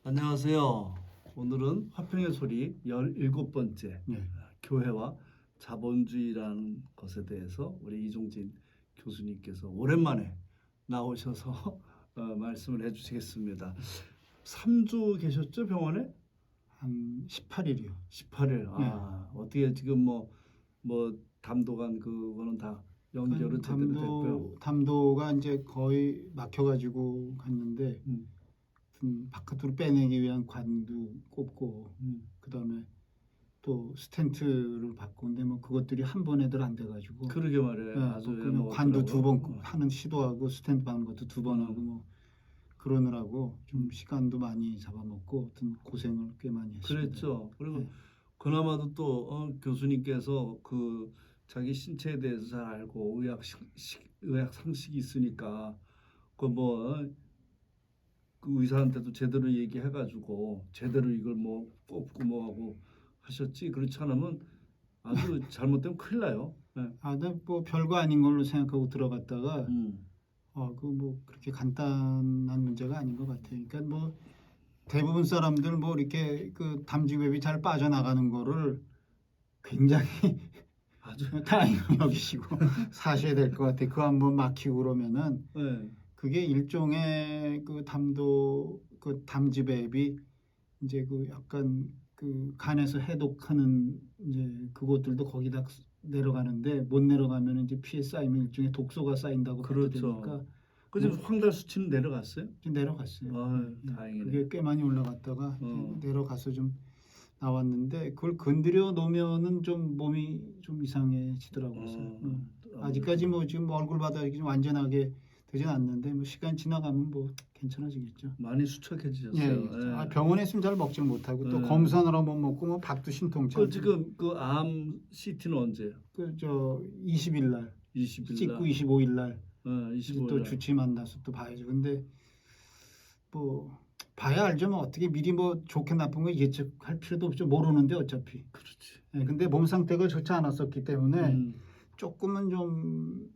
안녕하세요. 오늘은 화평의 소리 17번째 교회와 자본주의라는 것에 대해서 우리 이종진 교수님께서 오랜만에 나오셔서 말씀을 해주시겠습니다. 3주 계셨죠, 병원에? 한 18일이요. 18일. 어떻게 지금 뭐 담도관 그거는 다 연결은 제대로 됐고요. 담도가 이제 거의 막혀가지고 갔는데 바깥으로 빼내기 위한 관도 꼽고 그다음에 또 스텐트를 받고 근데 뭐 그것들이 한 번에들 안 돼가지고 그러게 말이에요. 아주 그냥 관도 2번 하는 시도하고 스텐트 받는 것도 2번 하고 뭐 그러느라고 좀 시간도 많이 잡아먹고 하여튼 고생을 꽤 많이 했습니다. 그랬죠. 그리고 그나마도 또 교수님께서 그 자기 신체에 대해서 잘 알고 의학 상식이 있으니까 그 의사한테도 제대로 얘기해가지고 제대로 이걸 뭐 꼽고 뭐하고 하셨지. 그렇지 않으면 아주 잘못되면 큰일 나요. 네. 근데 뭐 별거 아닌 걸로 생각하고 들어갔다가 그 뭐 그렇게 간단한 문제가 아닌 것 같아요. 그러니까 뭐 대부분 사람들 뭐 이렇게 그 담즙웹이 잘 빠져나가는 거를 굉장히 아주 다행히 여기시고 사셔야 될 것 같아요. 그거 한번 막히고 그러면은 그게 일종의 그 담즙웹이 이제 그 약간 그 간에서 해독하는 이제 그것들도 거기다 내려가는데 못 내려가면 이제 피에 쌓이면 일종의 독소가 쌓인다고 그렇죠. 되니까 그래서 황달 수치는 내려갔어요? 내려갔어요. 다행이네. 그게 꽤 많이 올라갔다가 내려가서 좀 나왔는데 그걸 건드려 놓으면은 좀 몸이 좀 이상해지더라고요. 아직까지 뭐 지금 얼굴 바닥이 좀 완전하게 되진 않는데 뭐 시간 지나가면 뭐 괜찮아지겠죠. 많이 수척해지셨어요. 병원에 있으면 잘 먹지 못하고 또 검사를 한번 먹고 뭐 밥도 신통치. 지금 그 암 CT는 언제요? 그 저 20일 날. 20일 찍고 25일 날. 25일 또 주치 만나서 또 봐야죠. 근데 뭐 봐야 알죠. 뭐 어떻게 미리 뭐 좋게 나쁜 거 예측할 필요도 없죠. 모르는데 어차피. 그렇지. 근데 몸 상태가 좋지 않았었기 때문에 조금은 좀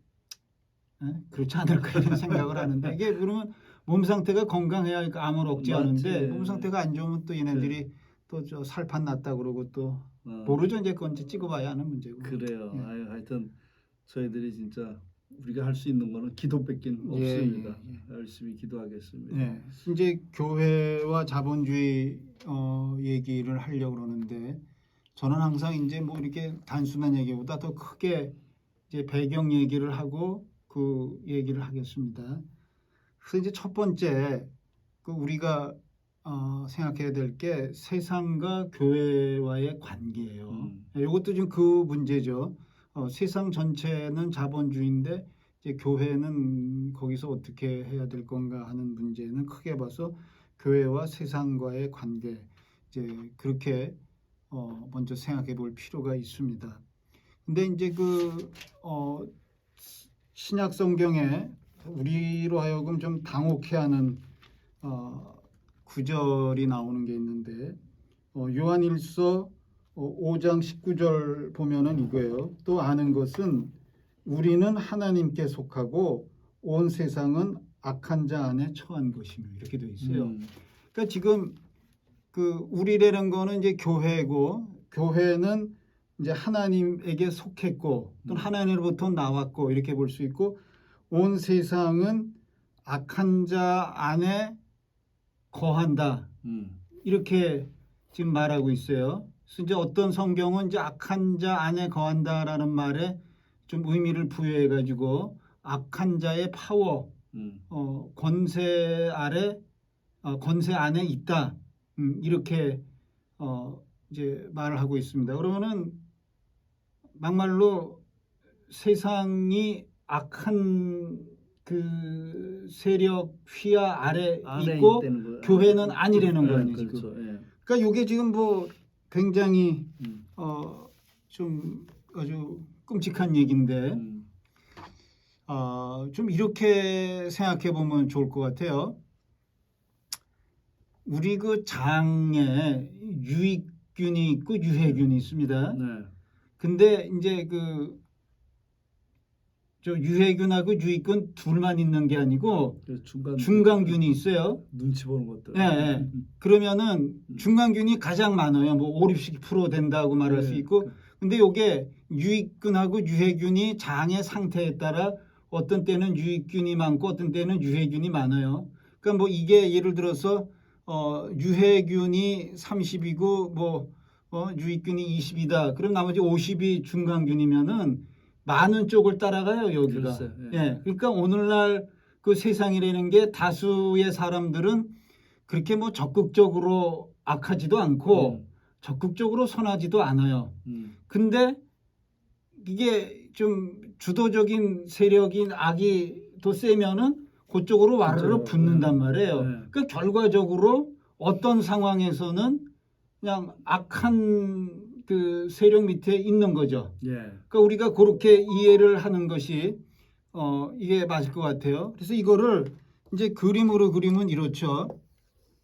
그렇지 않을까 이런 생각을 하는데 이게 그러면 몸 상태가 건강해야 암을 억제하는데 몸 상태가 안 좋으면 또 얘네들이 또 저 살판 났다 그러고 또 모르죠. 이제 그건 찍어봐야 하는 문제고. 그래요. 하여튼 저희들이 진짜 우리가 할 수 있는 거는 기도밖에 없습니다. 열심히 기도하겠습니다. 이제 교회와 자본주의 얘기를 하려고 그러는데 저는 항상 이제 뭐 이렇게 단순한 얘기보다 더 크게 이제 배경 얘기를 하고 그 얘기를 하겠습니다. 그래서 이제 첫 번째 그 우리가 생각해야 될 게 세상과 교회와의 관계예요. 이것도 지금 그 문제죠. 세상 전체는 자본주의인데 이제 교회는 거기서 어떻게 해야 될 건가 하는 문제는 크게 봐서 교회와 세상과의 관계 이제 그렇게 먼저 생각해 볼 필요가 있습니다. 근데 이제 그 신약 성경에 우리로 하여금 좀 당혹해하는 구절이 나오는 게 있는데 요한일서 5장 19절 보면은 이거예요. 또 아는 것은 우리는 하나님께 속하고 온 세상은 악한 자 안에 처한 것이며 이렇게 되어 있어요. 그러니까 지금 그 우리라는 거는 이제 교회고 교회는 이제 하나님에게 속했고 또 하나님으로부터 나왔고 이렇게 볼 수 있고 온 세상은 악한 자 안에 거한다. 이렇게 지금 말하고 있어요. 그래서 이제 어떤 성경은 이제 악한 자 안에 거한다라는 말에 좀 의미를 부여해 가지고 악한 자의 파워, 권세 아래, 권세 안에 있다. 이렇게 이제 말을 하고 있습니다. 그러면은 막말로 세상이 악한 그 세력 휘하 아래 있고 교회는 아니라는 거 아니에요. 그렇죠. 지금. 그러니까 이게 지금 뭐 굉장히 좀 아주 끔찍한 얘기인데 좀 이렇게 생각해 보면 좋을 것 같아요. 우리 그 장에 유익균이 있고 유해균이 있습니다. 근데 이제 그 저 유해균하고 유익균 둘만 있는 게 아니고 그 중간균이 있어요. 눈치 보는 것들. 예, 예. 그러면은 중간균이 가장 많아요. 뭐 5, 60% 된다고 말할 수 있고, 근데 요게 유익균하고 유해균이 장의 상태에 따라 어떤 때는 유익균이 많고 어떤 때는 유해균이 많아요. 그러니까 뭐 이게 예를 들어서 유해균이 30이고 뭐 유익균이 20이다. 그럼 나머지 50이 중간균이면은 많은 쪽을 따라가요, 여기가. 글쎄, 예. 예. 그러니까 오늘날 그 세상이라는 게 다수의 사람들은 그렇게 뭐 적극적으로 악하지도 않고 적극적으로 선하지도 않아요. 근데 이게 좀 주도적인 세력인 악이 더 세면은 그쪽으로 와르르 붙는단 말이에요. 그 결과적으로 어떤 상황에서는 그냥 악한 그 세력 밑에 있는 거죠. 예. 그러니까 우리가 그렇게 이해를 하는 것이 이게 맞을 것 같아요. 그래서 이거를 이제 그림으로 그리면 이렇죠.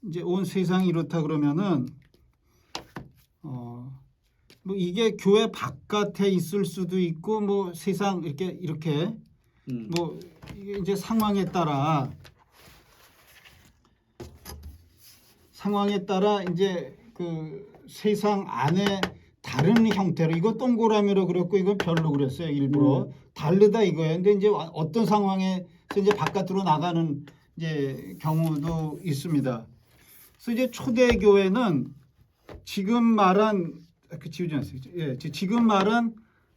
이제 온 세상이 이렇다 그러면은 뭐 이게 교회 바깥에 있을 수도 있고 뭐 세상 이렇게 뭐 이게 이제 상황에 따라 이제 그 세상 안에 다른 형태로 이거 동그라미로 그렸고 이건 별로 그렸어요. 일부러 다르다 이거예요. 근데 이제 어떤 상황에서 이제 바깥으로 나가는 이제 경우도 있습니다. 그래서 이제 초대 교회는 지금 말한 지우지 않았어요. 예, 지금 말한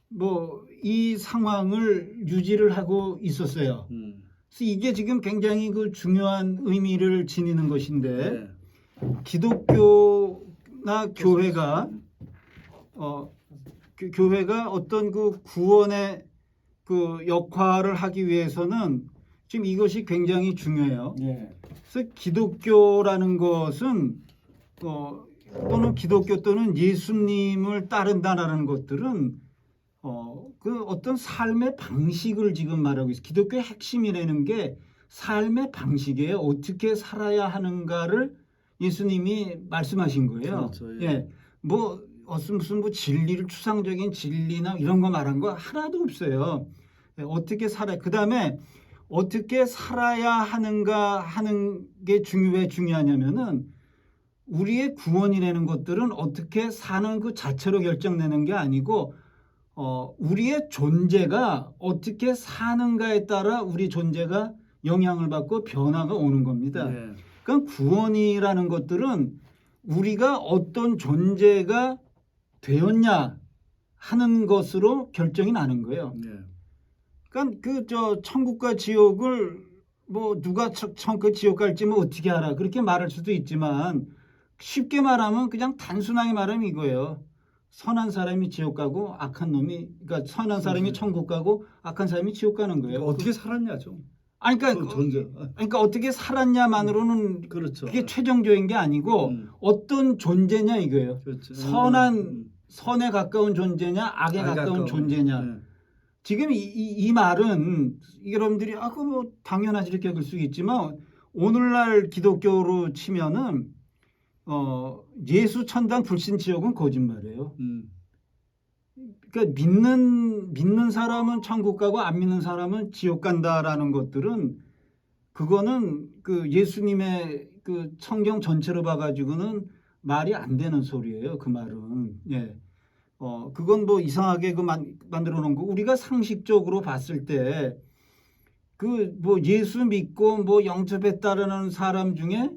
뭐 이 상황을 유지를 하고 있었어요. 그래서 이게 지금 굉장히 그 중요한 의미를 지니는 것인데 기독교나 교회가 교회가 어떤 그 구원의 그 역할을 하기 위해서는 지금 이것이 굉장히 중요해요. 그래서 기독교라는 것은 또는 기독교 또는 예수님을 따른다라는 것들은 그 어떤 삶의 방식을 지금 말하고 있어요. 기독교의 핵심이라는 게 삶의 방식이에요. 어떻게 살아야 하는가를 예수님이 말씀하신 거예요. 그렇죠, 예. 뭐 무슨 뭐 진리를 추상적인 진리나 이런 거 말한 거 하나도 없어요. 예, 어떻게 살아야 그다음에 어떻게 살아야 하는가 하는 게 왜 중요하냐면은 우리의 구원이라는 것들은 어떻게 사는 그 자체로 결정되는 게 아니고 우리의 존재가 어떻게 사는가에 따라 우리 존재가 영향을 받고 변화가 오는 겁니다. 그러니까 구원이라는 것들은 우리가 어떤 존재가 되었냐 하는 것으로 결정이 나는 거예요. 그러니까 그 천국과 지옥을 뭐 누가 그 지옥 갈지 뭐 어떻게 알아 그렇게 말할 수도 있지만 쉽게 말하면 그냥 단순하게 말하면 이거예요. 선한 사람이 지옥 가고 악한 놈이 그러니까 선한 사람이 천국 가고 악한 사람이 지옥 가는 거예요. 어떻게 살았냐죠. 아니 그러니까 어떻게 살았냐만으로는 그렇죠. 그게 최종적인 게 아니고 어떤 존재냐 이거예요. 그렇죠. 선에 가까운 존재냐 악에 가까운 존재냐. 지금 이 말은 여러분들이 그거 뭐 당연하지 이렇게 볼 수 있지만 오늘날 기독교로 치면은 예수 천당 불신 지옥은 거짓말이에요. 그러니까 믿는 사람은 천국 가고 안 믿는 사람은 지옥 간다라는 것들은 그거는 그 예수님의 그 성경 전체로 봐가지고는 말이 안 되는 소리예요. 그 말은 그건 뭐 이상하게 만들어 놓은 거 우리가 상식적으로 봤을 때 그 뭐 예수 믿고 뭐 영접에 따르는 사람 중에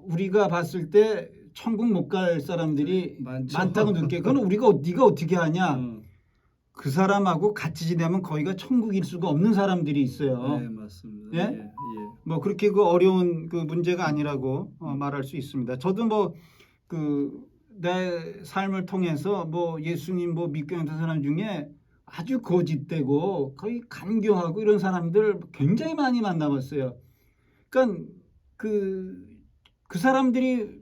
우리가 봤을 때 천국 못 갈 사람들이 많다고 느껴. 그건 네가 어떻게 하냐? 그 사람하고 같이 지내면 거기가 천국일 수가 없는 사람들이 있어요. 네, 맞습니다. 예? 뭐 그렇게 그 어려운 그 문제가 아니라고 말할 수 있습니다. 저도 뭐 그 내 삶을 통해서 뭐 예수님 뭐 믿고 있는 사람 중에 아주 거짓되고 거의 간교하고 이런 사람들 굉장히 많이 만나봤어요. 그러니까 그 사람들이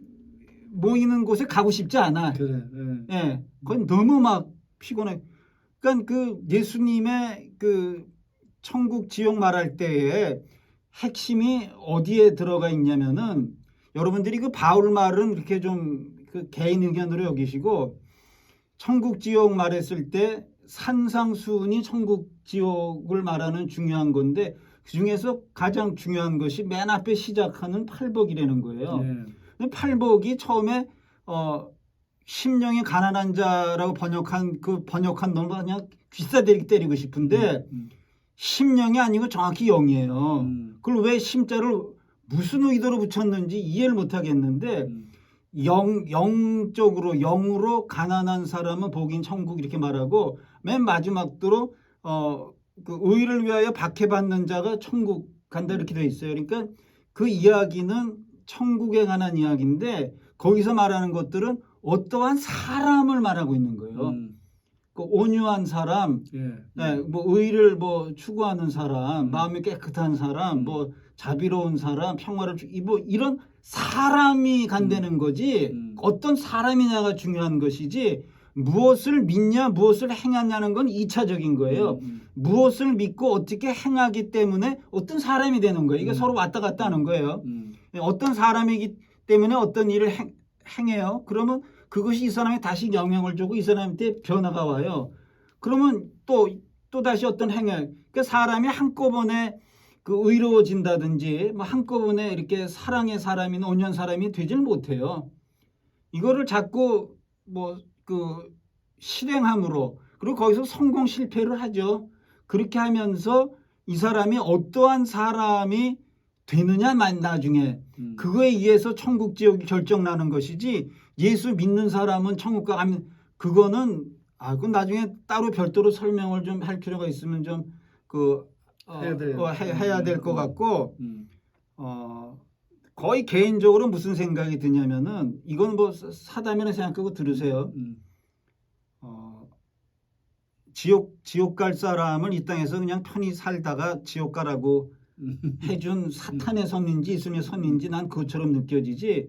모이는 곳에 가고 싶지 않아. 그래. 예, 그건 너무 막 피곤해. 그러니까 그 예수님의 그 천국 지옥 말할 때에 핵심이 어디에 들어가 있냐면은 여러분들이 그 바울 말은 이렇게 좀 그 개인 의견으로 여기시고 천국 지옥 말했을 때 산상수훈이 천국 지옥을 말하는 중요한 건데 그 중에서 가장 중요한 것이 맨 앞에 시작하는 팔복이라는 거예요. 예. 팔복이 처음에 심령이 가난한 자라고 번역한 놈은 그냥 귀싸대기 때리고 싶은데 심령이 아니고 정확히 영이에요. 그걸 왜 심자를 무슨 의도로 붙였는지 이해를 못 하겠는데 영적으로 영으로 가난한 사람은 복인 천국 이렇게 말하고 맨 마지막으로 그 의를 위하여 박해받는 자가 천국 간다 이렇게 돼 있어요. 그러니까 그 이야기는 천국에 관한 이야기인데 거기서 말하는 것들은 어떠한 사람을 말하고 있는 거예요. 그 온유한 사람, 예. 네, 뭐 의를 뭐 추구하는 사람, 마음이 깨끗한 사람, 뭐 자비로운 사람, 평화를 뭐 이런 사람이 간다는 거지 어떤 사람이냐가 중요한 것이지 무엇을 믿냐 무엇을 행하냐는 건 2차적인 거예요. 무엇을 믿고 어떻게 행하기 때문에 어떤 사람이 되는 거예요. 이게 서로 왔다 갔다 하는 거예요. 어떤 사람이기 때문에 어떤 일을 행해요. 그러면 그것이 이 사람이 다시 영향을 주고 이 사람한테 변화가 와요. 그러면 또 다시 어떤 행위. 그 사람이 한꺼번에 그 의로워진다든지 뭐 한꺼번에 이렇게 사랑의 사람이나 온유한 사람이 되질 못해요. 이거를 자꾸 뭐 그 실행함으로 그리고 거기서 성공 실패를 하죠. 그렇게 하면서 이 사람이 어떠한 사람이 되느냐 나중에 그거에 의해서 천국 지옥이 결정나는 것이지 예수 믿는 사람은 천국 가면 그거는 그건 나중에 따로 별도로 설명을 좀 할 필요가 있으면 좀 해야 될 것 같고 거의 개인적으로 무슨 생각이 드냐면은 이건 뭐 사담이라 생각하고 들으세요. 지옥 갈 사람을 이 땅에서 그냥 편히 살다가 지옥 가라고 해준 사탄의 선인지 예수님의 선인지 난 그것처럼 느껴지지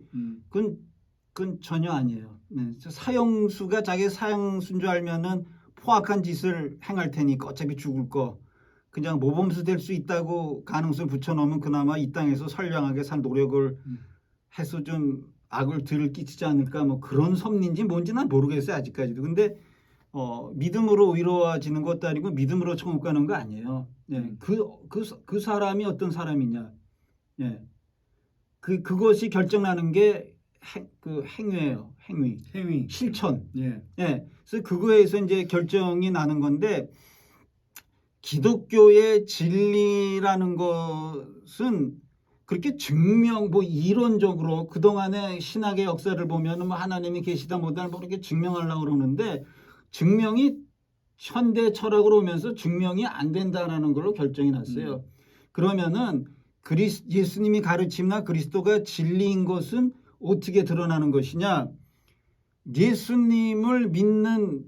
그건 전혀 아니에요. 네. 사형수가 자기 사형수인 줄 알면은 포악한 짓을 행할 테니까 어차피 죽을 거 그냥 모범수 될 수 있다고 가능성을 붙여놓으면 그나마 이 땅에서 선량하게 살 노력을 해서 좀 악을 덜 끼치지 않을까 뭐 그런 섭리인지 뭔지 난 모르겠어요 아직까지도. 근데 믿음으로 의로워지는 것도 아니고 믿음으로 천국 가는 거 아니에요. 예. 그 사람이 어떤 사람이냐. 예. 그것이 결정나는 게 행위예요. 행위. 실천. 예. 예. 그래서 그거에서 이제 결정이 나는 건데 기독교의 진리라는 것은 그렇게 뭐 이론적으로 그동안의 신학의 역사를 보면 뭐 하나님이 계시다 뭐다 뭐 이렇게 증명하려고 그러는데 증명이 현대 철학으로 오면서 증명이 안 된다라는 걸로 결정이 났어요. 그러면은 예수님이 가르침이나 그리스도가 진리인 것은 어떻게 드러나는 것이냐? 예수님을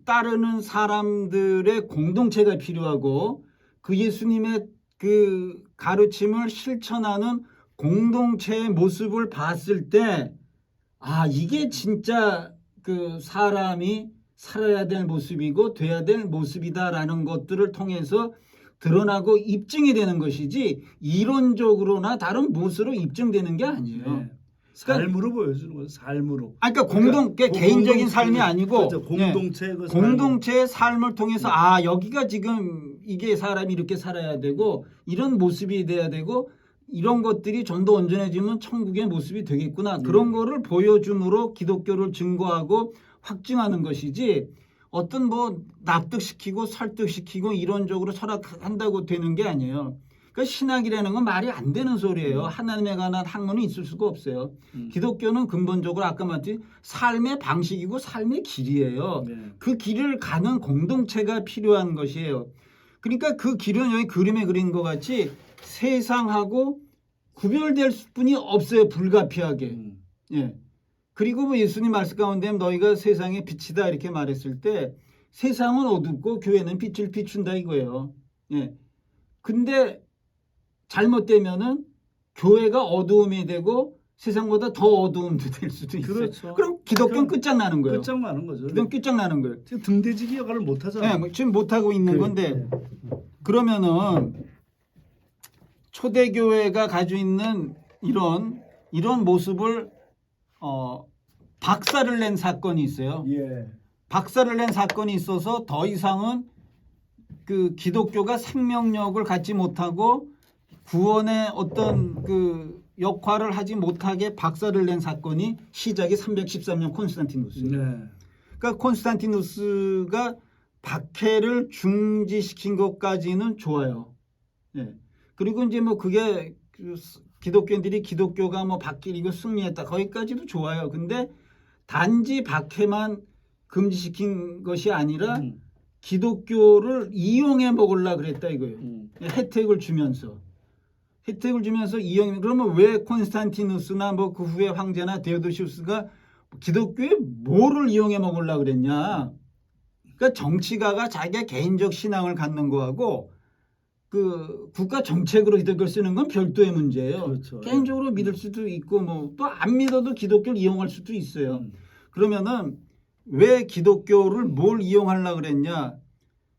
따르는 사람들의 공동체가 필요하고 그 예수님의 그 가르침을 실천하는 공동체의 모습을 봤을 때 이게 진짜 그 사람이 살아야 될 모습이고 돼야 될 모습이다라는 것들을 통해서 드러나고 입증이 되는 것이지 이론적으로나 다른 무엇으로 입증되는 게 아니에요. 네. 삶으로 보여주는 거죠. 삶으로. 그러니까 개인적인 삶이 아니고 그렇죠. 공동체 공동체의 삶을 통해서 여기가 지금 이게 사람이 이렇게 살아야 되고 이런 모습이 돼야 되고 이런 것들이 좀 더 온전해지면 천국의 모습이 되겠구나. 그런 거를 보여줌으로 기독교를 증거하고 확증하는 것이지 어떤 뭐 납득시키고 설득시키고 이론적으로 철학한다고 되는 게 아니에요. 그러니까 신학이라는 건 말이 안 되는 소리예요. 하나님에 관한 학문은 있을 수가 없어요. 기독교는 근본적으로 아까 말했듯이 삶의 방식이고 삶의 길이에요. 그 길을 가는 공동체가 필요한 것이에요. 그러니까 그 길은 여기 그림에 그린 것 같이 세상하고 구별될 분이 없어요. 불가피하게. 예. 그리고 뭐 예수님 말씀 가운데 너희가 세상의 빛이다 이렇게 말했을 때 세상은 어둡고 교회는 빛을 비춘다 이거예요. 예. 근데 잘못되면은 교회가 어두움이 되고 세상보다 더 어두움도 될 수도 있어요. 그렇죠. 그럼 기독교는 끝장나는 거예요. 끝장나는 거죠. 기독교는 끝장나는 거예요. 지금 등대지기 역할을 못 하잖아요. 네, 지금 못 하고 있는 건데 그러면은 초대교회가 가지고 있는 이런 모습을 박살을 낸 사건이 있어요. 예. 박살을 낸 사건이 있어서 더 이상은 그 기독교가 생명력을 갖지 못하고 구원의 어떤 그 역할을 하지 못하게 박살을 낸 사건이 시작이 313년 콘스탄티누스예요. 네. 그러니까 콘스탄티누스가 박해를 중지시킨 것까지는 좋아요. 예. 그리고 이제 뭐 그게 그 기독교인들이 기독교가 뭐 박해이고 승리했다 거기까지도 좋아요. 근데 단지 박해만 금지시킨 것이 아니라 기독교를 이용해 먹으려 그랬다 이거예요. 혜택을 주면서 이용. 그러면 왜 콘스탄티누스나 뭐 그 후에 황제나 데오도시우스가 기독교에 뭐를 이용해 먹으려 그랬냐? 그러니까 정치가가 자기의 개인적 신앙을 갖는 거하고 그 국가 정책으로 기독교를 쓰는 건 별도의 문제예요. 그렇죠. 개인적으로 믿을 수도 있고 뭐 또 안 믿어도 기독교를 이용할 수도 있어요. 그러면은 왜 기독교를 뭘 이용하려고 그랬냐?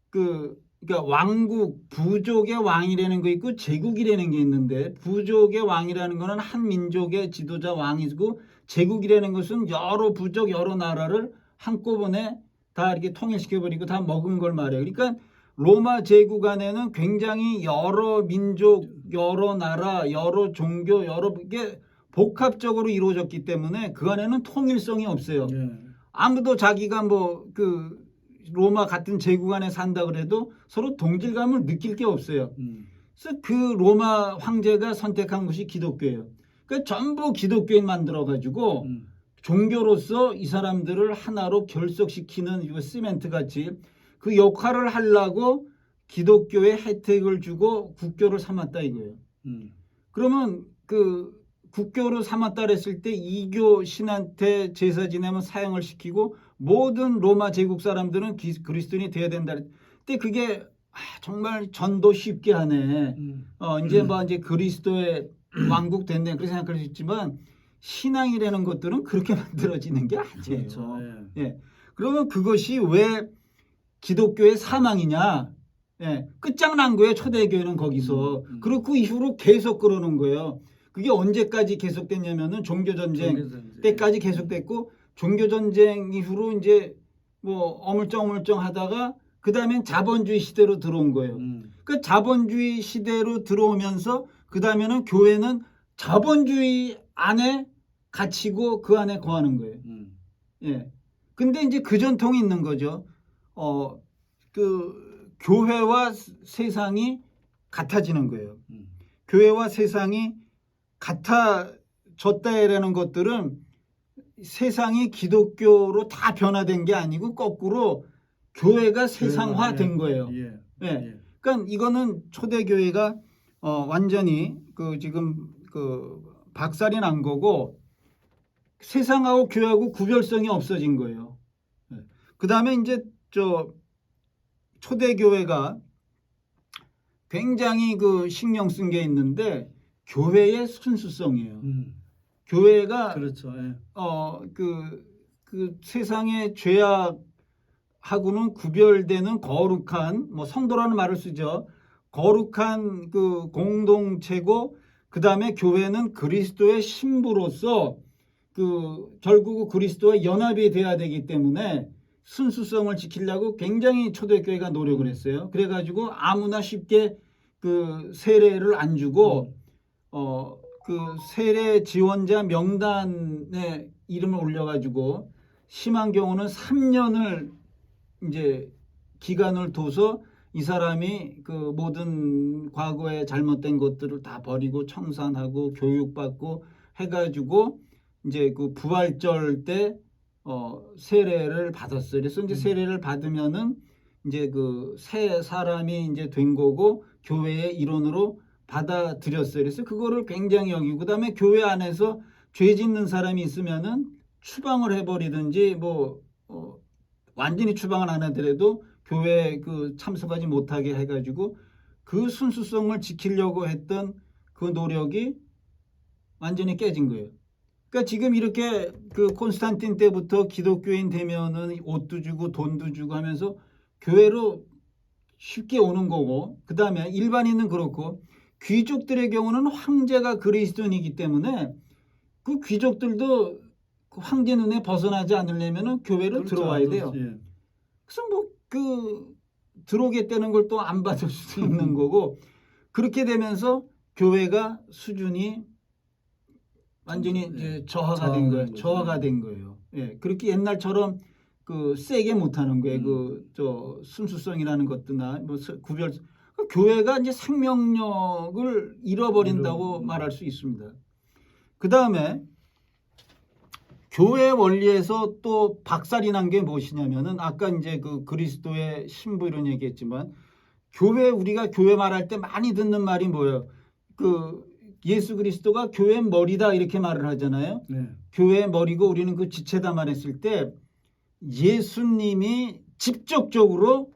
그러니까 왕국 부족의 왕이라는 거 있고 제국이라는 게 있는데 부족의 왕이라는 거는 한 민족의 지도자 왕이고 제국이라는 것은 여러 부족 여러 나라를 한꺼번에 다 이렇게 통일시켜버리고 다 먹은 걸 말해요. 그러니까 로마 제국 안에는 굉장히 여러 민족, 여러 나라, 여러 종교, 여러 게 복합적으로 이루어졌기 때문에 그 안에는 통일성이 없어요. 네. 아무도 자기가 뭐 그 로마 같은 제국 안에 산다 그래도 서로 동질감을 느낄 게 없어요. 그래서 그 로마 황제가 선택한 것이 기독교예요. 그러니까 전부 기독교인 만들어 가지고 종교로서 이 사람들을 하나로 결속시키는 이거 시멘트 같이 그 역할을 하려고 기독교에 혜택을 주고 국교를 삼았다 이거예요. 그러면 그 국교로 삼았다 그랬을 때 이교 신한테 제사 지내면 사형을 시키고 모든 로마 제국 사람들은 그리스도인이 돼야 된다. 근데 그게 정말 전도 쉽게 하네. 이제 뭐 이제 그리스도의 왕국 됐네 그렇게 생각할 수 있지만 신앙이라는 것들은 그렇게 만들어지는 게 아니에요. 그렇죠. 예. 그러면 그것이 왜 기독교의 사망이냐? 예. 끝장난 거예요. 초대교회는 거기서. 그리고 그 이후로 계속 그러는 거예요. 그게 언제까지 계속됐냐면은 종교전쟁 때까지 계속됐고 종교전쟁 이후로 이제 뭐 어물쩡 하다가 그 다음엔 자본주의 시대로 들어온 거예요. 그 자본주의 시대로 들어오면서 그 다음에는 교회는 자본주의 안에 갇히고 그 안에 거하는 거예요. 예. 근데 이제 그 전통이 있는 거죠. 그 교회와 세상이 같아지는 거예요. 교회와 세상이 같아졌다라는 것들은 세상이 기독교로 다 변화된 게 아니고 거꾸로 교회가 세상화된 거예요. 예. 그러니까 이거는 초대교회가 완전히 그 지금 그 박살이 난 거고 세상하고 교회하고 구별성이 없어진 거예요. 그 다음에 이제 초대교회가 굉장히 그 신경 쓴 게 있는데 교회의 순수성이에요. 교회가 그렇죠. 예. 그 세상의 죄악하고는 구별되는 거룩한 뭐 성도라는 말을 쓰죠. 거룩한 그 공동체고 그 다음에 교회는 그리스도의 신부로서 그 결국 그리스도와 연합이 돼야 되기 때문에 순수성을 지키려고 굉장히 초대교회가 노력을 했어요. 그래가지고 아무나 쉽게 그 세례를 안 주고 그 세례 지원자 명단에 이름을 올려가지고 심한 경우는 3년을 이제 기간을 둬서 이 사람이 그 모든 과거에 잘못된 것들을 다 버리고 청산하고 교육받고 해가지고 이제 그 부활절 때 세례를 받았어요. 그래서 이제 세례를 받으면은 이제 그 새 사람이 이제 된 거고 교회의 일원으로 받아들였어요. 그래서 그거를 굉장히 여기고 그다음에 교회 안에서 죄 짓는 사람이 있으면은 추방을 해버리든지 뭐 완전히 추방을 안 하더라도 교회에 그 참석하지 못하게 해가지고 그 순수성을 지키려고 했던 그 노력이 완전히 깨진 거예요. 그러니까 지금 이렇게 그 콘스탄틴 때부터 기독교인 되면은 옷도 주고 돈도 주고 하면서 교회로 쉽게 오는 거고 그 다음에 일반인은 그렇고 귀족들의 경우는 황제가 그리스도인이기 때문에 그 귀족들도 그 황제 눈에 벗어나지 않으려면은 교회로 그렇죠. 들어와야 돼요. 예. 그래서 뭐 그 들어오겠다는 걸 또 안 받을 수도 있는 거고 그렇게 되면서 교회가 수준이 완전히 이제 저하가 된 거예요. 저하가 된 거예요. 예, 그렇게 옛날처럼 그 세게 못하는 거예요. 그 저 순수성이라는 것도나 뭐 구별 교회가 이제 생명력을 잃어버린다고 말할 수 있습니다. 그 다음에 교회 원리에서 또 박살이 난 게 무엇이냐면은 아까 이제 그 그리스도의 신부 이런 얘기했지만 우리가 교회 말할 때 많이 듣는 말이 뭐예요? 그 예수 그리스도가 교회 머리다 이렇게 말을 하잖아요. 네. 교회 머리고 우리는 그 지체다 말했을 때 예수님이 직접적으로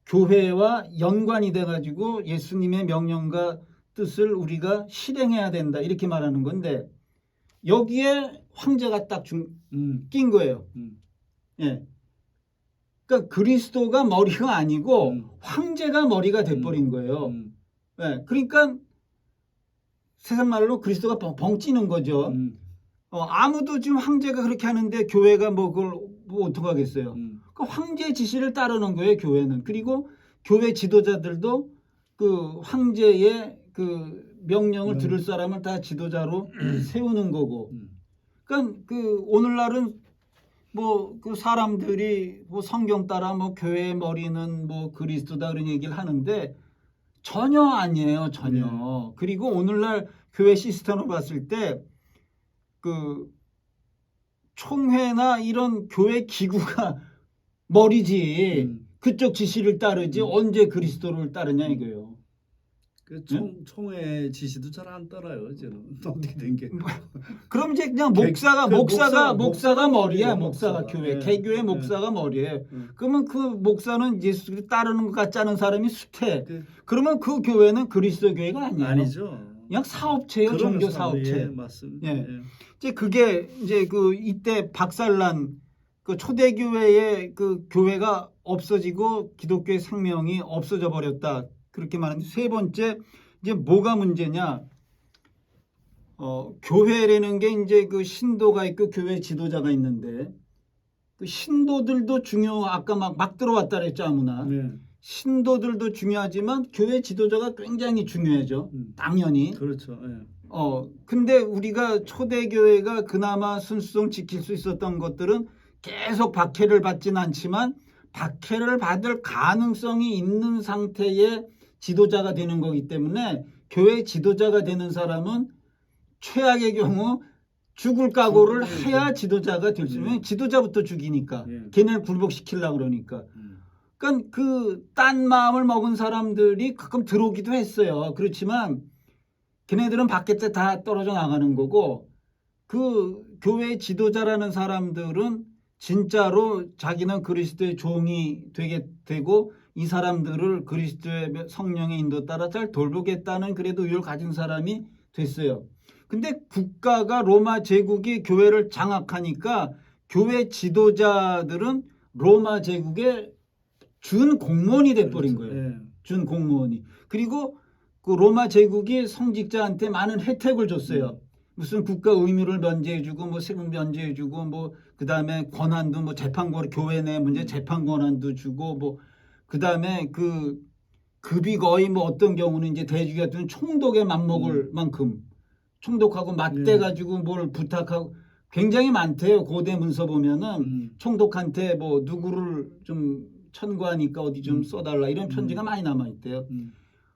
교회와 연관이 돼가지고 예수님의 명령과 뜻을 우리가 실행해야 된다 이렇게 말하는 건데 여기에 황제가 딱 낀 거예요. 예. 그러니까 그리스도가 머리가 아니고 황제가 머리가 돼버린 거예요. 예. 그러니까 세상 말로 그리스도가 벙찌는 거죠. 아무도 지금 황제가 그렇게 하는데 교회가 뭐 그걸 뭐 어떡하겠어요. 그 황제 지시를 따르는 거예요, 교회는. 그리고 교회 지도자들도 그 황제의 그 명령을 들을 사람을 다 지도자로 세우는 거고. 그러니까 그 오늘날은 뭐 그 사람들이 뭐 성경 따라 뭐 교회의 머리는 뭐 그리스도다 그런 얘기를 하는데 전혀 아니에요, 전혀. 그리고 오늘날 교회 시스템을 봤을 때 그 총회나 이런 교회 기구가 머리지 그쪽 지시를 따르지 언제 그리스도를 따르냐 이거예요. 그 총회 지시도 잘 안 따라요. 이제는 어떻게 된 게. 그럼 이제 그냥 목사가 머리야. 목사가 교회 개교의 목사가 머리예요. 그러면 그 목사는 예수 그리스도 따르는 것 같지 않은 사람이 수태. 그러면 그 교회는 그리스도 교회가 아니에요. 아니죠. 그냥 사업체예요, 종교 사업체. 예, 맞습니다. 예. 이제 그게 이제 그 이때 박살난 그 초대교회의 그 교회가 없어지고 기독교의 생명이 없어져 버렸다. 그렇게 말하는데 세 번째 이제 뭐가 문제냐? 교회라는 게 이제 그 신도가 있고 교회 지도자가 있는데 그 신도들도 아까 막 들어왔다 그랬죠, 아무나. 네. 신도들도 중요하지만 교회 지도자가 굉장히 중요하죠. 당연히. 그렇죠. 예. 근데 우리가 초대교회가 그나마 순수성 지킬 수 있었던 것들은 계속 박해를 받진 않지만 박해를 받을 가능성이 있는 상태의 지도자가 되는 거기 때문에 교회 지도자가 되는 사람은 최악의 경우 죽을 각오를 해야 지도자가 될 수 있는 지도자부터 죽이니까 걔네를 굴복시키려고 그러니까 그러니까 그 딴 마음을 먹은 사람들이 가끔 들어오기도 했어요. 그렇지만 걔네들은 밖에 때 다 떨어져 나가는 거고 그 교회 지도자라는 사람들은 진짜로 자기는 그리스도의 종이 되게 되고 이 사람들을 그리스도의 성령의 인도 따라 잘 돌보겠다는 그래도 의욕을 가진 사람이 됐어요. 근데 국가가 로마 제국이 교회를 장악하니까 교회 지도자들은 로마 제국의 준 공무원이 돼버린 거예요. 준 공무원이. 그리고 그 로마 제국이 성직자한테 많은 혜택을 줬어요. 무슨 국가 의무를 면제해주고 뭐 세금 면제해주고 뭐 그다음에 권한도 뭐 재판권 교회 내 문제 재판 권한도 주고 뭐 그다음에 그 급이 거의 뭐 어떤 경우는 이제 대주교 같은 총독에 맞먹을 만큼 총독하고 맞대 가지고 뭘 부탁하고 굉장히 많대요. 고대 문서 보면은 총독한테 뭐 누구를 좀 천구하니까 어디 좀 써달라 이런 편지가 많이 남아 있대요.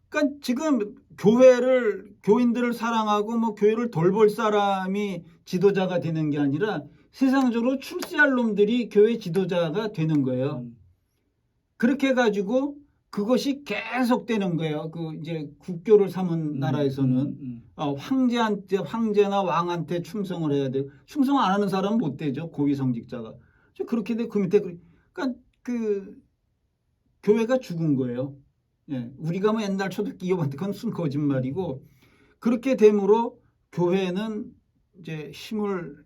그러니까 지금 교인들을 사랑하고 뭐 교회를 돌볼 사람이 지도자가 되는 게 아니라 세상적으로 출세할 놈들이 교회 지도자가 되는 거예요. 그렇게 해가지고 그것이 계속되는 거예요. 그 이제 국교를 삼은 나라에서는 황제나 왕한테 충성을 해야 돼요. 충성 안 하는 사람은 못 되죠. 고위 성직자가. 그렇게 돼 그 밑에 그러니까 그 교회가 죽은 거예요. 예, 우리가 뭐 옛날 초대기 이어봤는데 그건 순 거짓말이고 그렇게 됨으로 교회는 이제 힘을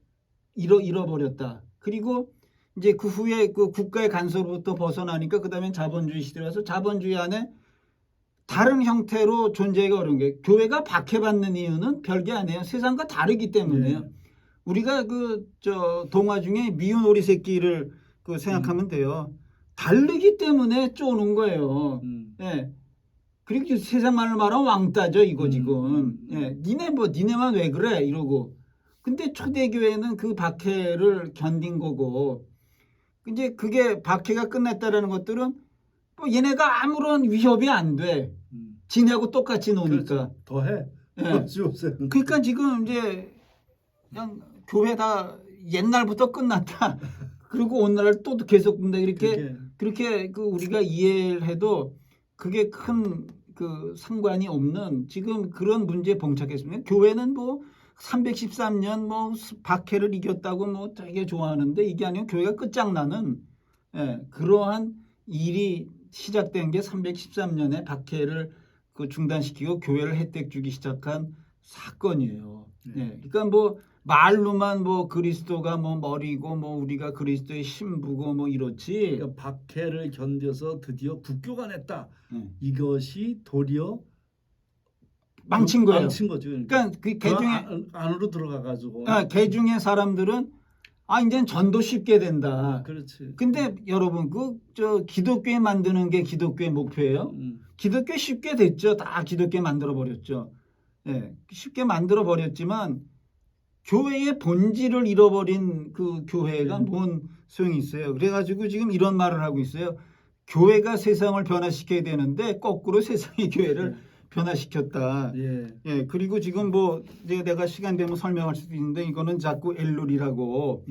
잃어버렸다. 그리고 이제 그 후에 그 국가의 간섭으로부터 벗어나니까 그다음에 자본주의 시대에 와서 자본주의 안에 다른 형태로 존재하기가 어려운 게 교회가 박해받는 이유는 별게 아니에요. 세상과 다르기 때문에요. 우리가 그 동화 중에 미운 오리 새끼를 그 생각하면 돼요. 다르기 때문에 쪼는 거예요. 예. 그리고 세상 말로 말하면 왕따죠, 이거 지금. 예. 니네만 왜 그래? 이러고. 근데 초대교회는 그 박해를 견딘 거고, 이제 그게 박해가 끝났다라는 것들은 뭐 얘네가 아무런 위협이 안 돼. 지네하고 똑같이 노니까. 그렇죠. 더해. 예. 요새는. 그러니까 지금 이제 그냥 교회 다 옛날부터 끝났다. 그리고 오늘날 또 계속 된다. 그렇게 그 우리가 이해를 해도 그게 큰 그 상관이 없는 지금 그런 문제에 봉착했습니다. 교회는 뭐 313년 뭐 박해를 이겼다고 뭐 되게 좋아하는데 이게 아니고 교회가 끝장나는 그러한 일이 시작된 게 313년에 박해를 그 중단시키고 교회를 혜택 주기 시작한 사건이에요. 그러니까 뭐 말로만 뭐 그리스도가 뭐 머리고 뭐 우리가 그리스도의 신부고 뭐 이렇지. 그러니까 박해를 견뎌서 드디어 국교가 냈다. 이것이 도리어 망친 거예요. 망친 거죠. 그러니까 그 개중에 안으로 들어가 가지고. 개중의 사람들은 이제는 전도 쉽게 된다. 그렇지. 근데 여러분 저 기독교회 만드는 게 기독교의 목표예요. 기독교 쉽게 됐죠. 다 기독교 만들어 버렸죠. 쉽게 만들어 버렸지만 교회의 본질을 잃어버린 그 교회가 뭔 소용이 있어요. 그래가지고 지금 이런 말을 하고 있어요. 교회가 세상을 변화시켜야 되는데 거꾸로 세상이 교회를 변화시켰다. 그리고 지금 뭐 이제 내가 시간 되면 설명할 수도 있는데 이거는 자꾸 엘룰이라고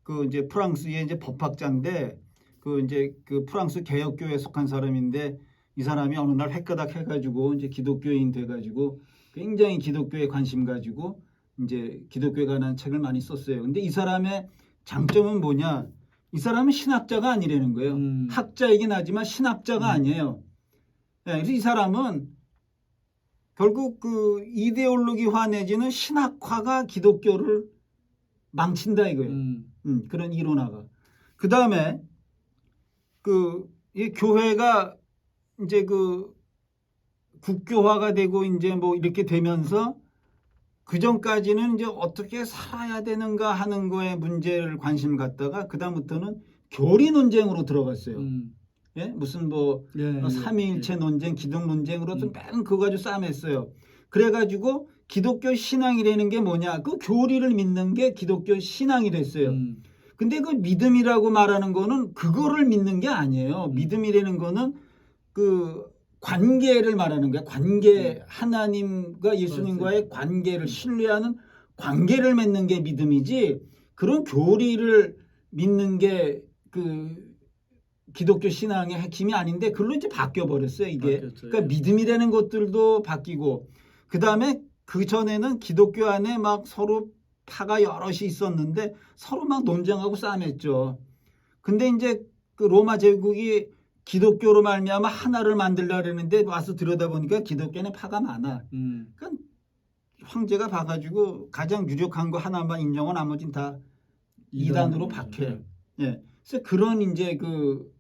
그 이제 프랑스의 이제 법학자인데 그 이제 그 프랑스 개혁교회에 속한 사람인데 이 사람이 어느 날 획가닥 해가지고 이제 기독교인 돼가지고 굉장히 기독교에 관심 가지고 이제 기독교에 관한 책을 많이 썼어요. 근데 이 사람의 장점은 뭐냐? 이 사람은 신학자가 아니라는 거예요. 학자이긴 하지만 신학자가 아니에요. 그래서 이 사람은 결국 그 이데올로기화 내지는 신학화가 기독교를 망친다 이거예요. 그런 이론화가. 그 다음에 이 교회가 이제 그 국교화가 되고 이제 뭐 이렇게 되면서 그 전까지는 이제 어떻게 살아야 되는가 하는 거에 문제를 관심을 갖다가 그 다음부터는 교리 논쟁으로 들어갔어요. 무슨 뭐 삼위일체 논쟁, 기독 논쟁으로 맨 그거 가지고 싸움했어요. 그래가지고 기독교 신앙이라는 게 뭐냐? 그 교리를 믿는 게 기독교 신앙이 됐어요. 근데 그 믿음이라고 말하는 거는 그거를 믿는 게 아니에요. 믿음이라는 거는 그 관계를 말하는 거야. 관계, 하나님과 예수님과의 관계를 신뢰하는 관계를 맺는 게 믿음이지 그런 교리를 믿는 게 그 기독교 신앙의 핵심이 아닌데 그걸로 이제 바뀌어 버렸어요. 이게. 그러니까 믿음이라는 것들도 바뀌고 그 다음에 그 전에는 기독교 안에 막 서로 파가 여럿이 있었는데 서로 막 논쟁하고 싸움했죠. 근데 이제 그 로마 제국이 기독교로 말미암아 하나를 만들려고 했는데 와서 들여다보니까 기독교는 파가 많아. 그러니까 황제가 봐가지고 가장 유력한 거 하나만 인정하고 나머지는 다 이단으로 박해. 그래서 그런 이제 그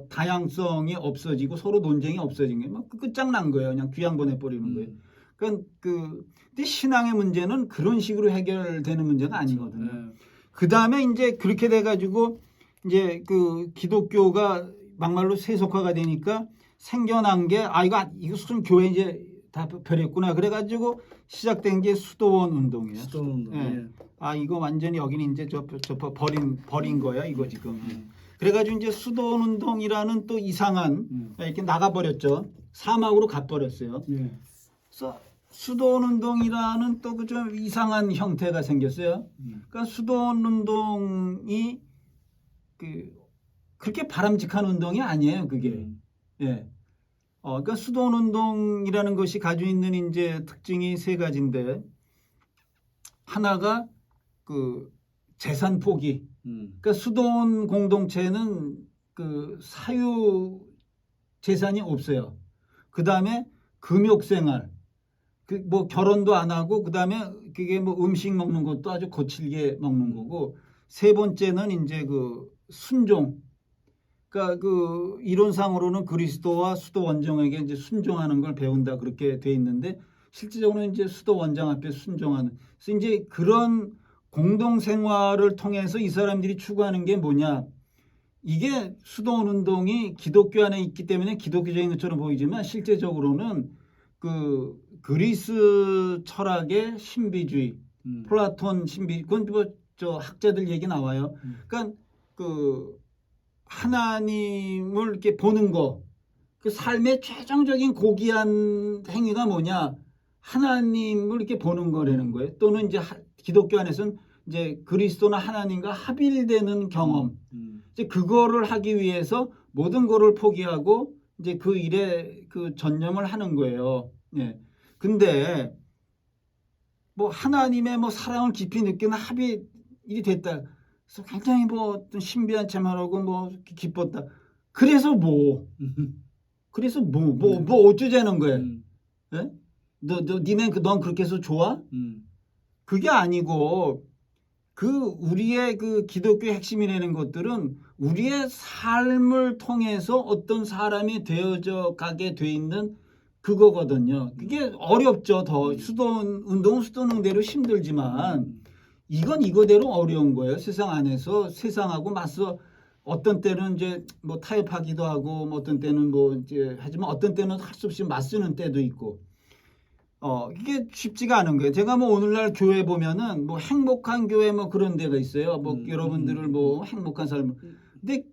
다양성이 없어지고 서로 논쟁이 없어진 게 막 끝장난 거예요. 그냥 귀양 보내버리는 거예요. 그러니까 근데 신앙의 문제는 그런 식으로 해결되는 문제가 아니거든요. 그 다음에 이제 그렇게 돼가지고 이제 그 기독교가 막말로 세속화가 되니까 생겨난 게 이거 무슨 교회 이제 다 버렸구나 그래가지고 시작된 게 수도원 운동이에요. 수도원 운동. 이거 완전히 여기는 이제 저 버린 거야 이거 지금. 그래가지고 이제 수도원 운동이라는 또 이상한 이렇게 나가버렸죠. 사막으로 가버렸어요. 그래서 수도원 운동이라는 또 그 좀 이상한 형태가 생겼어요. 그러니까 수도원 운동이 그렇게 바람직한 운동이 아니에요, 그게. 그러니까 수도원 운동이라는 것이 가지고 있는 이제 특징이 세 가지인데 하나가 그 재산 포기. 그러니까 수도원 공동체는 그 사유 재산이 없어요. 그 다음에 금욕 생활. 뭐 결혼도 안 하고 그 다음에 그게 뭐 음식 먹는 것도 아주 거칠게 먹는 거고 세 번째는 이제 그 순종. 그러니까 그 이론상으로는 그리스도와 수도 원정에게 이제 순종하는 걸 배운다 그렇게 돼 있는데 실질적으로는 이제 수도 원장 앞에 순종하는. 그래서 이제 그런 공동 생활을 통해서 이 사람들이 추구하는 게 뭐냐? 이게 수도원 운동이 기독교 안에 있기 때문에 기독교적인 것처럼 보이지만 실제적으로는 그 그리스 철학의 신비주의, 플라톤 신비, 그건 저 학자들 얘기 나와요. 그러니까 그 하나님을 이렇게 보는 거, 그 삶의 최종적인 고귀한 행위가 뭐냐? 하나님을 이렇게 보는 거라는 거예요. 또는 이제 기독교 안에서는 이제 그리스도나 하나님과 합일되는 경험. 이제 그거를 하기 위해서 모든 거를 포기하고 이제 그 일에 그 전념을 하는 거예요. 예. 근데 뭐 하나님의 뭐 사랑을 깊이 느끼는 합일이 됐다. 그래서 굉장히 뭐 어떤 신비한 체험하고 뭐 기뻤다. 그래서 뭐? 그래서 뭐 어쩌자는 거예요? 예? 넌 그렇게 해서 좋아? 그게 아니고 그 우리의 그 기독교의 핵심이라는 것들은 우리의 삶을 통해서 어떤 사람이 되어져 가게 돼 있는 그거거든요. 그게 어렵죠. 더 수도원 운동은 수도원대로 힘들지만 이건 이거대로 어려운 거예요. 세상 안에서 세상하고 맞서 어떤 때는 이제 뭐 타협하기도 하고 뭐 어떤 때는 뭐 이제 하지만 어떤 때는 할 수 없이 맞서는 때도 있고. 이게 쉽지가 않은 거예요. 제가 뭐 오늘날 교회 보면은 뭐 행복한 교회 뭐 그런 데가 있어요. 뭐 여러분들을 뭐 행복한 삶. 근데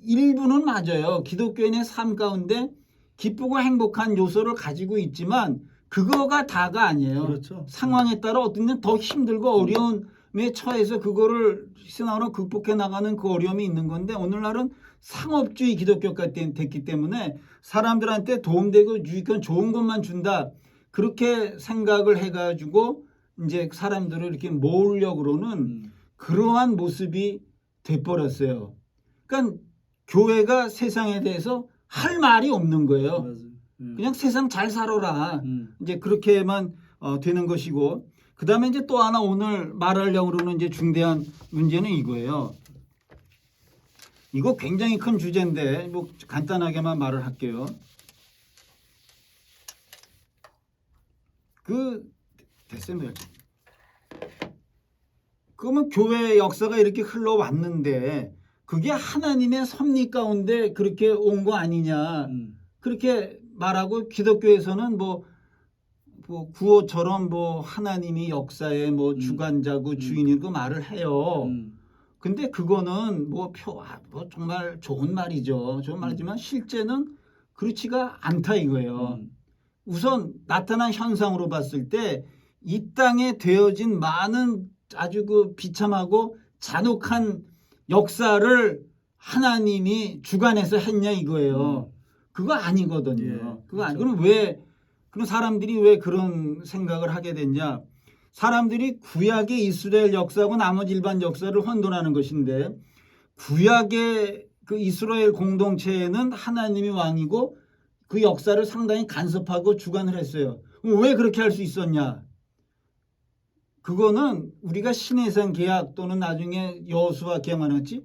일부는 맞아요. 기독교인의 삶 가운데 기쁘고 행복한 요소를 가지고 있지만 그거가 다가 아니에요. 그렇죠. 상황에 따라 어떤 데는 더 힘들고 어려움에 처해서 그거를 신앙으로 극복해 나가는 그 어려움이 있는 건데 오늘날은 상업주의 기독교가 됐기 때문에 사람들한테 도움되고 유익한 좋은 것만 준다. 그렇게 생각을 해가지고 이제 사람들을 이렇게 모으려고 그러는 그러한 모습이 돼버렸어요. 그러니까 교회가 세상에 대해서 할 말이 없는 거예요. 맞아요. 그냥 세상 잘 살아라. 이제 그렇게만 되는 것이고 그 다음에 이제 또 하나 오늘 말하려고 그러는 이제 중대한 문제는 이거예요. 이거 굉장히 큰 주제인데 뭐 간단하게만 말을 할게요. 됐습니다. 그러면 교회 역사가 이렇게 흘러왔는데 그게 하나님의 섭리 가운데 그렇게 온 거 아니냐 그렇게 말하고 기독교에서는 뭐 구호처럼 뭐 하나님이 역사의 뭐 주관자고 주인이고 말을 해요. 근데 그거는 뭐 정말 좋은 말이죠. 좋은 말이지만 실제는 그렇지가 않다 이거예요. 우선 나타난 현상으로 봤을 때 이 땅에 되어진 많은 아주 그 비참하고 잔혹한 역사를 하나님이 주관해서 했냐 이거예요. 그거 아니거든요. 그거 아니. 그럼 그럼 사람들이 왜 그런 생각을 하게 됐냐? 사람들이 구약의 이스라엘 역사하고 나머지 일반 역사를 혼돈하는 것인데 구약의 그 이스라엘 공동체에는 하나님이 왕이고 그 역사를 상당히 간섭하고 주관을 했어요. 왜 그렇게 할 수 있었냐? 그거는 우리가 신해산 계약 또는 나중에 여호수아 계약만 했지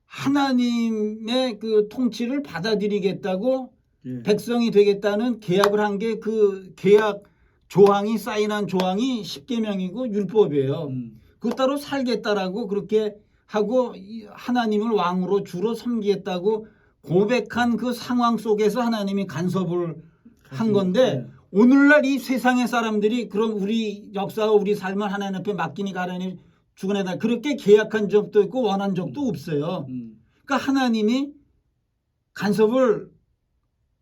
하나님의 그 통치를 받아들이겠다고 백성이 되겠다는 계약을 한 게 그 계약 조항이 사인한 조항이 십계명이고 율법이에요. 그 따로 살겠다라고 그렇게 하고 하나님을 왕으로 주로 섬기겠다고 고백한 그 상황 속에서 하나님이 간섭을 한 건데 오늘날 이 세상의 사람들이 그럼 우리 역사와 우리 삶을 하나님 앞에 맡기니까 하나님 주관해다 그렇게 계약한 적도 있고 원한 적도 없어요. 그러니까 하나님이 간섭을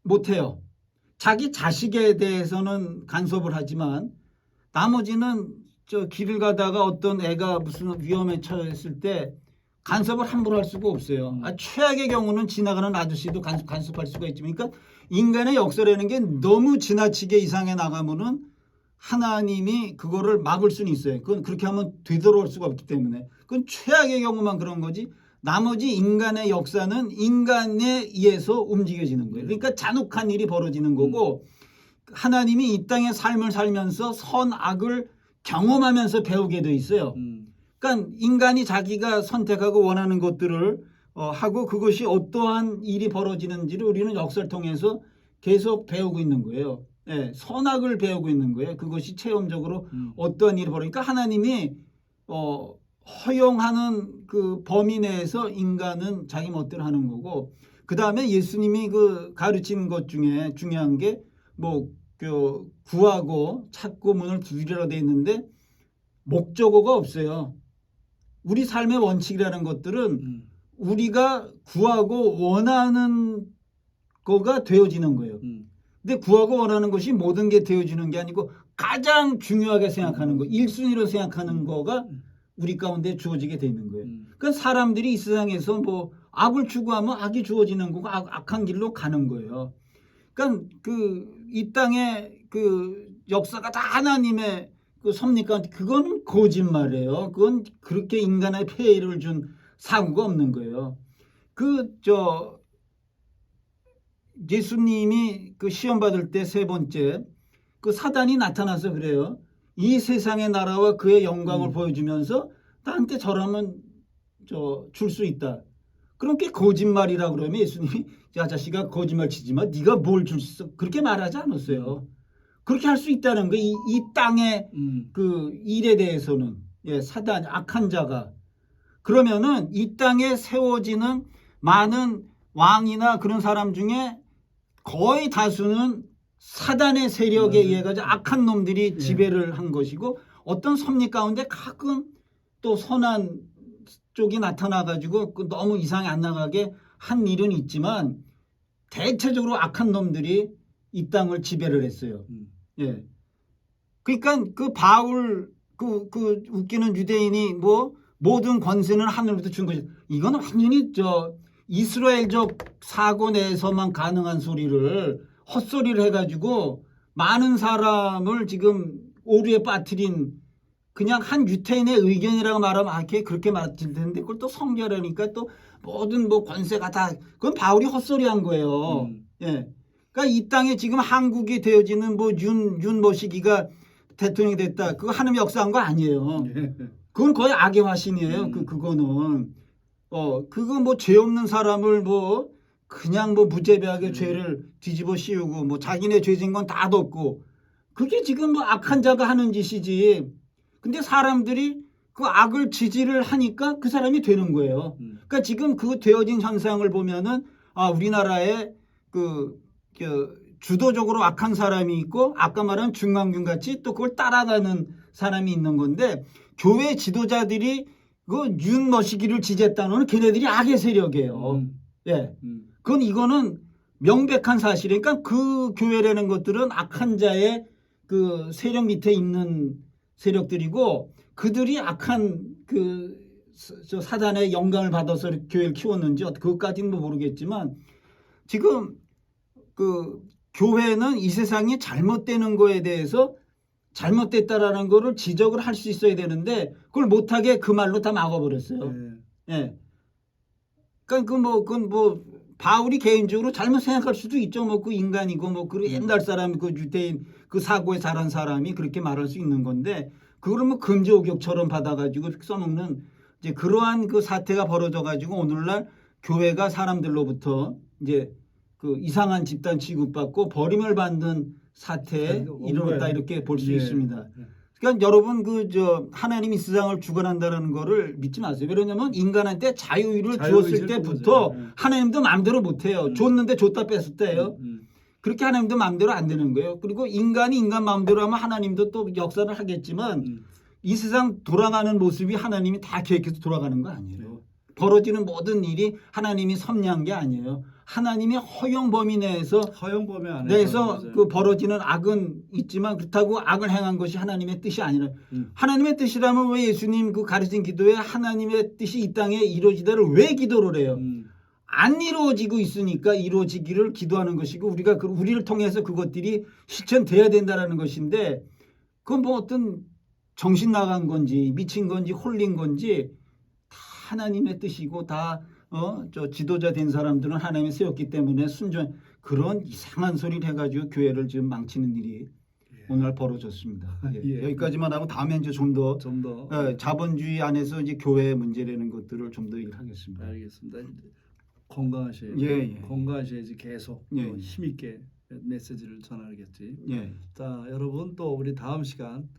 못해요. 자기 자식에 대해서는 간섭을 하지만 나머지는 저 길을 가다가 어떤 애가 무슨 위험에 처했을 때 간섭을 함부로 할 수가 없어요. 최악의 경우는 지나가는 아저씨도 간섭할 수가 있지만 그러니까 인간의 역사라는 게 너무 지나치게 이상해 나가면은 하나님이 그거를 막을 수는 있어요. 그건 그렇게 하면 되돌아올 수가 없기 때문에 그건 최악의 경우만 그런 거지 나머지 인간의 역사는 인간에 의해서 움직여지는 거예요. 그러니까 잔혹한 일이 벌어지는 거고 하나님이 이 땅의 삶을 살면서 선악을 경험하면서 배우게 돼 있어요. 그러니까 인간이 자기가 선택하고 원하는 것들을 하고 그것이 어떠한 일이 벌어지는지를 우리는 역사를 통해서 계속 배우고 있는 거예요. 네, 선악을 배우고 있는 거예요. 그것이 체험적으로 어떠한 일이 벌어지니까 하나님이 허용하는 그 범위 내에서 인간은 자기 멋대로 하는 거고, 그 다음에 예수님이 그 가르치는 것 중에 중요한 게 뭐 구하고 찾고 문을 두드리라 돼 있는데 목적어가 없어요. 우리 삶의 원칙이라는 것들은 우리가 구하고 원하는 거가 되어지는 거예요. 근데 구하고 원하는 것이 모든 게 되어지는 게 아니고 가장 중요하게 생각하는 거, 1순위로 생각하는 거가 우리 가운데 주어지게 돼 있는 거예요. 그러니까 사람들이 이 세상에서 뭐 악을 추구하면 악이 주어지는 거고 악한 길로 가는 거예요. 그러니까 이 땅의 그 역사가 다 하나님의 그 섭니까? 그건 거짓말이에요. 그건 그렇게 인간의 폐해를 준 사고가 없는 거예요. 예수님이 그 시험 받을 때 세 번째 그 사단이 나타나서 그래요. 이 세상의 나라와 그의 영광을 보여주면서 나한테 저라면 줄 수 있다. 그럼 그게 거짓말이라 그러면 예수님이 야 자식아 거짓말 치지 마. 네가 뭘 줄 수 있어? 그렇게 말하지 않았어요. 그렇게 할 수 있다는 거. 이 땅의 그 일에 대해서는 사단 악한 자가 그러면은 이 땅에 세워지는 많은 왕이나 그런 사람 중에 거의 다수는 사단의 세력에 의해 가지고 악한 놈들이 지배를 한 것이고 어떤 섭리 가운데 가끔 또 선한 쪽이 나타나 가지고 너무 이상이 안 나가게 한 일은 있지만 대체적으로 악한 놈들이 이 땅을 지배를 했어요. 예. 그러니까 그 바울 그 웃기는 유대인이 뭐 모든 권세는 하늘로부터 준 것이 이건 완전히 이스라엘적 사고 내에서만 가능한 소리를 헛소리를 해가지고 많은 사람을 지금 오류에 빠뜨린 그냥 한 유태인의 의견이라고 말하면 그렇게 말할 텐데 그걸 또 성결하니까 또 모든 뭐 권세가 다 그건 바울이 헛소리한 거예요. 예. 그러니까 이 땅에 지금 한국이 되어지는 뭐 윤모시기가 대통령이 됐다. 그거 하나님이 역사한 거 아니에요. 그건 거의 악의 화신이에요. 그거는 그거 뭐 죄 없는 사람을 뭐 그냥 뭐 무자비하게 죄를 뒤집어 씌우고 뭐 자기네 죄진 건 다 덮고 그게 지금 뭐 악한 자가 하는 짓이지. 근데 사람들이 그 악을 지지를 하니까 그 사람이 되는 거예요. 그러니까 지금 그 되어진 현상을 보면은 우리나라에 주도적으로 악한 사람이 있고 아까 말한 중앙균 같이 또 그걸 따라가는 사람이 있는 건데 교회 지도자들이 그 윤머시기를 지지했다는 건 걔네들이 악의 세력이에요. 예. 이거는 명백한 사실이에요. 그러니까 그 교회라는 것들은 악한 자의 그 세력 밑에 있는 세력들이고 그들이 악한 사단의 영광을 받아서 교회를 키웠는지 그것까지는 뭐 모르겠지만 지금 교회는 이 세상이 잘못되는 거에 대해서 잘못됐다라는 거를 지적을 할 수 있어야 되는데 그걸 못하게 그 말로 다 막아버렸어요. 예. 그러니까 그건 바울이 개인적으로 잘못 생각할 수도 있죠. 뭐 그 인간이고 뭐 그 옛날 사람 그 유대인 그 사고에 자란 사람이 그렇게 말할 수 있는 건데 그걸 뭐 금지옥역처럼 받아가지고 써먹는 이제 그러한 그 사태가 벌어져가지고 오늘날 교회가 사람들로부터 이제 그 이상한 집단 취급받고 버림을 받는 사태에 이르렀다 이렇게 볼 수 있습니다. 그러니까 여러분 하나님이 세상을 주관한다는 거를 믿지 마세요. 왜냐하면 인간한테 자유의를 주었을 때부터 하나님도 마음대로 못해요. 줬는데 줬다 뺐었대요. 그렇게 하나님도 마음대로 안 되는 거예요. 그리고 인간이 인간 마음대로 하면 하나님도 또 역사를 하겠지만 이 세상 돌아가는 모습이 하나님이 다 계획해서 돌아가는 거 아니에요. 벌어지는 모든 일이 하나님이 섭리한 게 아니에요. 하나님의 허용 범위 내에서 그 벌어지는 악은 있지만 그렇다고 악을 행한 것이 하나님의 뜻이 아니라 하나님의 뜻이라면 왜 예수님 그 가르친 기도에 하나님의 뜻이 이 땅에 이루어지다를 왜 기도를 해요? 안 이루어지고 있으니까 이루어지기를 기도하는 것이고 우리가 우리를 통해서 그것들이 실천돼야 된다는 것인데 그건 뭐 어떤 정신 나간 건지 미친 건지 홀린 건지 다 하나님의 뜻이고 다 지도자 된 사람들은 하나님이 세웠기 때문에 순종 그런 이상한 소리를 해가지고 교회를 지금 망치는 일이 오늘 벌어졌습니다. 여기까지만 하고 다음에 이제 좀 더 자본주의 안에서 이제 교회 문제라는 것들을 좀 더 얘기하겠습니다. 알겠습니다. 건강하셔야 건강하셔야지 계속 힘 있게 메시지를 전하겠지. 자, 여러분 또 우리 다음 시간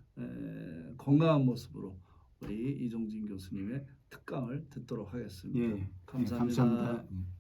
건강한 모습으로 우리 이종진 교수님의 특강을 듣도록 하겠습니다. 예, 감사합니다. 감사합니다.